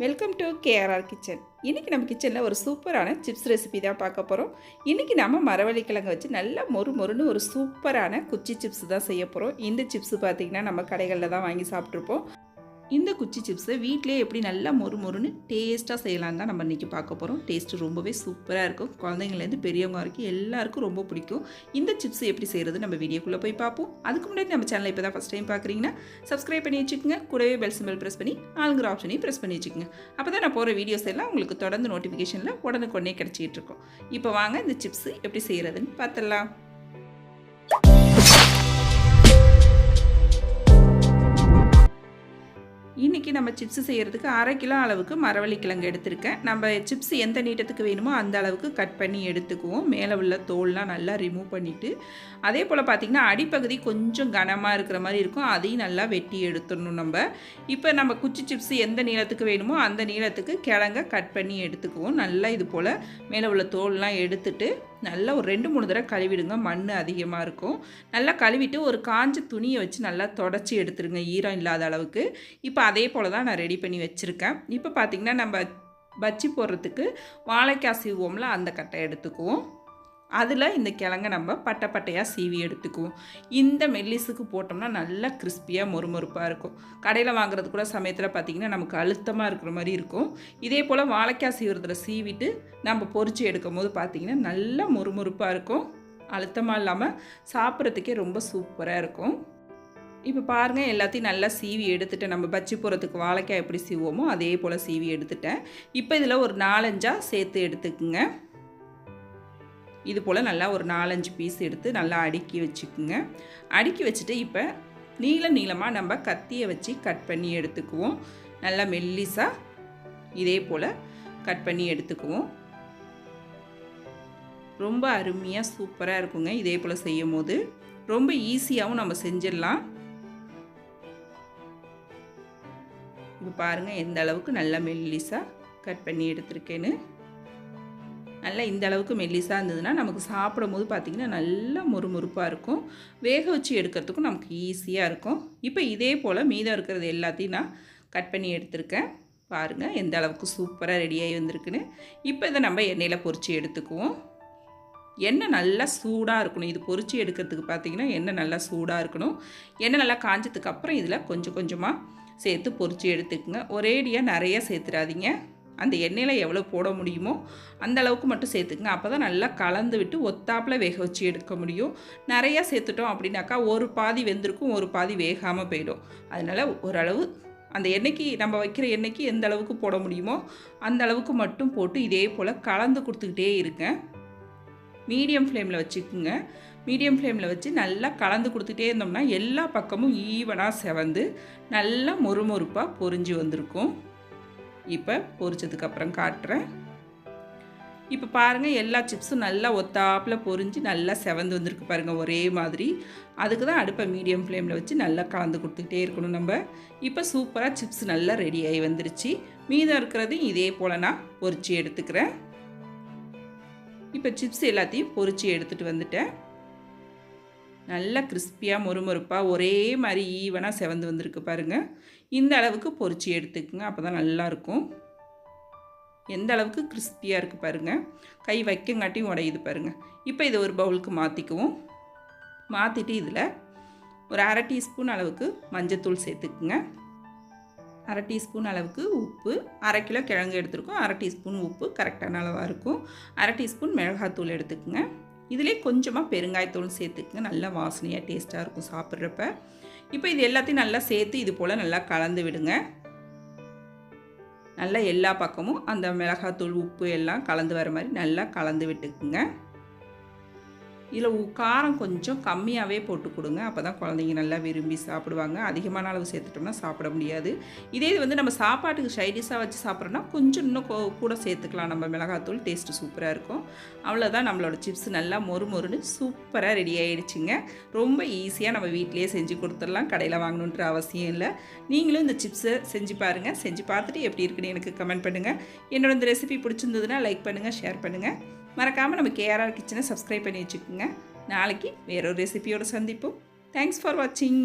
Welcome to KRR kitchen. இன்றைக்கி நம்ம கிச்சனில் ஒரு சூப்பரான சிப்ஸ் ரெசிபி தான் பார்க்க போகிறோம். இன்றைக்கி நம்ம மரவள்ளிக்கிழங்கு வச்சு நல்லா மொறுன்னு ஒரு சூப்பரான குச்சி சிப்ஸ் தான் செய்ய போகிறோம். இந்த சிப்ஸ் பார்த்திங்கன்னா நம்ம கடைகளில் தான் வாங்கி சாப்பிட்ருப்போம். இந்த குச்சி சிப்ஸை வீட்டிலே எப்படி நல்லா மொறுன்னு டேஸ்ட்டாக செய்யலான்னு தான் நம்ம இன்றைக்கி பார்க்க போகிறோம். டேஸ்ட்டு ரொம்பவே சூப்பராக இருக்கும். குழந்தைங்கலேருந்து பெரியவங்க வரைக்கும் எல்லாருக்கும் ரொம்ப பிடிக்கும். இந்த சிப்ஸ் எப்படி செய்கிறது நம்ம வீடியோக்குள்ளே போய் பார்ப்போம். அதுக்கு முன்னாடி நம்ம சேனலை இப்போ தான் ஃபஸ்ட் டைம் பார்க்குறீங்கன்னா சப்ஸ்கிரைப் பண்ணி வச்சுக்கோங்க. கூடவே பெல் சிம்பிள் ப்ரெஸ் பண்ணி ஆளுங்கிற ஆப்ஷனையும் ப்ரெஸ் பண்ணி வச்சுக்கோங்க. அப்போ தான் நான் போகிற வீடியோஸ் எல்லாம் உங்களுக்கு தொடர்ந்து நோட்டிஃபிகேஷனில் உடனுக்குடனே கிடச்சிட்டு இருக்கும். இப்போ வாங்க இந்த சிப்ஸ் எப்படி செய்கிறதுன்னு பார்த்துடலாம். இன்றைக்கி நம்ம சிப்ஸ் செய்கிறதுக்கு 1/2 கிலோ அளவுக்கு மரவள்ளிக்கிழங்கு எடுத்திருக்கேன். நம்ம சிப்ஸ் எந்த நீட்டத்துக்கு வேணுமோ அந்த அளவுக்கு கட் பண்ணி எடுத்துக்குவோம். மேலே உள்ள தோல்லாம் நல்லா ரிமூவ் பண்ணிவிட்டு, அதே போல் பார்த்திங்கன்னா அடிப்பகுதி கொஞ்சம் கனமாக இருக்கிற மாதிரி இருக்கும். அதையும் நல்லா வெட்டி எடுத்துடணும். இப்போ நம்ம குச்சி சிப்ஸ் எந்த நீளத்துக்கு வேணுமோ அந்த நீளத்துக்கு கிழங்க கட் பண்ணி எடுத்துக்குவோம். நல்லா இது போல் மேலே உள்ள தோல்லாம் எடுத்துட்டு நல்லா ஒரு 2-3 தடவை கழுவிடுங்க. மண் அதிகமாக இருக்கும். நல்லா கழுவிட்டு ஒரு காஞ்ச துணியை வச்சு நல்லா தொடச்சி எடுத்துருங்க, ஈரம் இல்லாத அளவுக்கு. இப்போ அதே போல் தான் நான் ரெடி பண்ணி வச்சுருக்கேன். இப்போ பார்த்திங்கன்னா நம்ம பஜ்ஜி போடுறதுக்கு வாழைக்காய் சீவுவோம்ல, அந்த கட்டை எடுத்துக்குவோம். அதில் இந்த கிழங்க நம்ம பட்டையாக சீவி எடுத்துக்குவோம். இந்த மெல்லிஸுக்கு போட்டோம்னா நல்லா கிறிஸ்பியாக மொறுமொறுப்பாக இருக்கும். கடையில் வாங்குறது கூட சமயத்தில் பார்த்திங்கன்னா நமக்கு அழுத்தமாக இருக்கிற மாதிரி இருக்கும். இதே போல் வாழைக்காய் சீவுறதுல சீவிட்டு நம்ம பொரிச்சு எடுக்கும் போது பார்த்திங்கன்னா நல்லா மொறுமொறுப்பாக இருக்கும். அழுத்தமாக இல்லாமல் சாப்பிட்றதுக்கே ரொம்ப சூப்பராக இருக்கும். இப்போ பாருங்கள், எல்லாத்தையும் நல்லா சீவி எடுத்துட்டேன். நம்ம பஜ்ஜி போடுறதுக்கு வாழைக்காய் எப்படி சீவுவோமோ அதே போல் சீவி எடுத்துட்டேன். இப்போ இதில் ஒரு 4-5 சேர்த்து எடுத்துக்குங்க. இது போல் நல்லா ஒரு 4-5 பீஸ் எடுத்து நல்லா அடுக்கி வச்சுக்குங்க. அடுக்கி வச்சுட்டு இப்போ நீளமாக நம்ம கத்தியை வச்சு கட் பண்ணி எடுத்துக்குவோம். நல்லா மெல்லிஸாக இதே போல் கட் பண்ணி எடுத்துக்குவோம். ரொம்ப அருமையாக சூப்பராக இருக்குங்க. இதே போல் செய்யும் போது ரொம்ப ஈஸியாகவும் நம்ம செஞ்சிடலாம். இப்போ பாருங்கள் எந்த அளவுக்கு நல்லா மெல்லிஸாக கட் பண்ணி எடுத்துருக்கேன்னு. நல்லா இந்த அளவுக்கு மெல்லிஸாக இருந்ததுன்னா நமக்கு சாப்பிடும் போது பார்த்திங்கன்னா நல்லா மொறுமொறுப்பாக இருக்கும். வேக வச்சு எடுக்கிறதுக்கும் நமக்கு ஈஸியாக இருக்கும். இப்போ இதே போல் மீதம் இருக்கிறது எல்லாத்தையும் நான் கட் பண்ணி எடுத்துருக்கேன். பாருங்கள் எந்த அளவுக்கு சூப்பராக ரெடியாகி வந்திருக்குன்னு. இப்போ இதை நம்ம எண்ணெயில் பொரித்து எடுத்துக்குவோம். எண்ணெய் நல்லா சூடாக இருக்கணும். இது பொரித்து எடுக்கிறதுக்கு பார்த்திங்கன்னா எண்ணெய் நல்லா சூடாக இருக்கணும். எண்ணெய் நல்லா காஞ்சதுக்கு அப்புறம் இதில் கொஞ்சமாக சேர்த்து பொரித்து எடுத்துக்குங்க. ஒரேடியாக நிறைய சேர்த்துடாதீங்க. அந்த எண்ணெயில் எவ்வளோ போட முடியுமோ அந்த அளவுக்கு மட்டும் சேர்த்துக்குங்க. அப்போ தான் நல்லா கலந்து விட்டு ஒத்தாப்பில் வேக வச்சு எடுக்க முடியும். நிறையா சேர்த்துட்டோம் அப்படின்னாக்கா ஒரு பாதி வெந்திருக்கும், ஒரு பாதி வேகாமல் போயிடும். அதனால் ஓரளவு அந்த எண்ணெய்க்கு நம்ம வைக்கிற எண்ணெய்க்கு எந்த அளவுக்கு போட முடியுமோ அந்த அளவுக்கு மட்டும் போட்டு இதே போல் கலந்து கொடுத்துக்கிட்டே இருக்கேன். மீடியம் ஃப்ளேமில் வச்சுக்குங்க. மீடியம் ஃப்ளேமில் வச்சு நல்லா கலந்து கொடுத்துட்டே இருந்தோம்னா எல்லா பக்கமும் ஈவனாக செவந்து நல்லா மொறுமொறுப்பாக பொரிஞ்சு வந்திருக்கும். இப்போ பொரிச்சதுக்கப்புறம் காட்டுறேன். இப்போ பாருங்கள் எல்லா சிப்ஸும் நல்லா ஒத்தாப்பில் பொரிஞ்சு நல்லா செவந்து வந்திருக்கு பாருங்கள், ஒரே மாதிரி. அதுக்கு தான் அடுப்பை மீடியம் ஃப்ளேமில் வச்சு நல்லா கலந்து கொடுத்துக்கிட்டே இருக்கணும் நம்ம. இப்போ சூப்பராக சிப்ஸ் நல்லா ரெடியாகி வந்துருச்சு. மீதம் இருக்கிறதையும் இதே போல் நான் பொரித்து எடுத்துக்கிறேன். இப்போ சிப்ஸ் எல்லாத்தையும் பொரித்து எடுத்துகிட்டு வந்துட்டேன். நல்லா கிறிஸ்பியாக மொறுமொறுப்பாக ஒரே மாதிரி ஈவனாக செவந்து வந்திருக்கு பாருங்கள். இந்த அளவுக்கு பொரித்து எடுத்துக்குங்க. அப்போ தான் நல்லாயிருக்கும். எந்த அளவுக்கு கிறிஸ்பியாக இருக்குது பாருங்கள். கை வைக்கங்காட்டியும் உடையுது பாருங்கள். இப்போ இதை ஒரு பவுலுக்கு மாற்றிக்குவோம். மாற்றிட்டு இதில் ஒரு 1/2 டீஸ்பூன் அளவுக்கு மஞ்சத்தூள் சேர்த்துக்குங்க. 1/2 டீஸ்பூன் அளவுக்கு உப்பு. 1/2 கிலோ கிழங்கு எடுத்துருக்கோம். 1/2 டீஸ்பூன் உப்பு கரெக்டான அளவாக இருக்கும். 1/2 டீஸ்பூன் மிளகாத்தூள் எடுத்துக்குங்க. இதிலே கொஞ்சமாக பெருங்காயத்தூள் சேர்த்துக்குங்க. நல்லா வாசனையாக டேஸ்ட்டாக இருக்கும் சாப்பிட்றப்ப. இப்போ இது எல்லாத்தையும் நல்லா சேர்த்து இது போல் நல்லா கலந்து விடுங்க. நல்லா எல்லா பக்கமும் அந்த மிளகாத்தூள் உப்பு எல்லாம் கலந்து வர மாதிரி நல்லா கலந்து விட்டுக்குங்க. இதில் காரம் கொஞ்சம் கம்மியாகவே போட்டு கொடுங்க. அப்போ தான் குழந்தைங்க நல்லா விரும்பி சாப்பிடுவாங்க. அதிகமான அளவு சேர்த்துட்டோம்னா சாப்பிட முடியாது. இதே இது வந்து நம்ம சாப்பாட்டுக்கு சைடிஷாக வச்சு சாப்பிட்றோன்னா கொஞ்சம் இன்னும் கூட சேர்த்துக்கலாம் நம்ம மிளகாத்தூள். டேஸ்ட்டு சூப்பராக இருக்கும். அவ்வளோதான், நம்மளோட சிப்ஸ் நல்லா மொறுன்னு சூப்பராக ரெடி ஆகிடுச்சிங்க. ரொம்ப ஈஸியாக நம்ம வீட்டிலேயே செஞ்சு கொடுத்துடலாம். கடையில் வாங்கணுன்ற அவசியம் இல்லை. நீங்களும் இந்த சிப்ஸை செஞ்சு பாருங்கள். செஞ்சு பார்த்துட்டு எப்படி இருக்குன்னு எனக்கு கமெண்ட் பண்ணுங்கள். என்னோட இந்த ரெசிபி பிடிச்சிருந்ததுன்னா லைக் பண்ணுங்கள், ஷேர் பண்ணுங்கள். மறக்காமல் நம்ம கேஆர்ஆர் கிச்சனை சப்ஸ்கிரைப் பண்ணி வச்சுக்கோங்க. நாளைக்கு வேறொரு ரெசிபியோடு சந்திப்போம். தேங்க்ஸ் ஃபார் வாட்சிங்.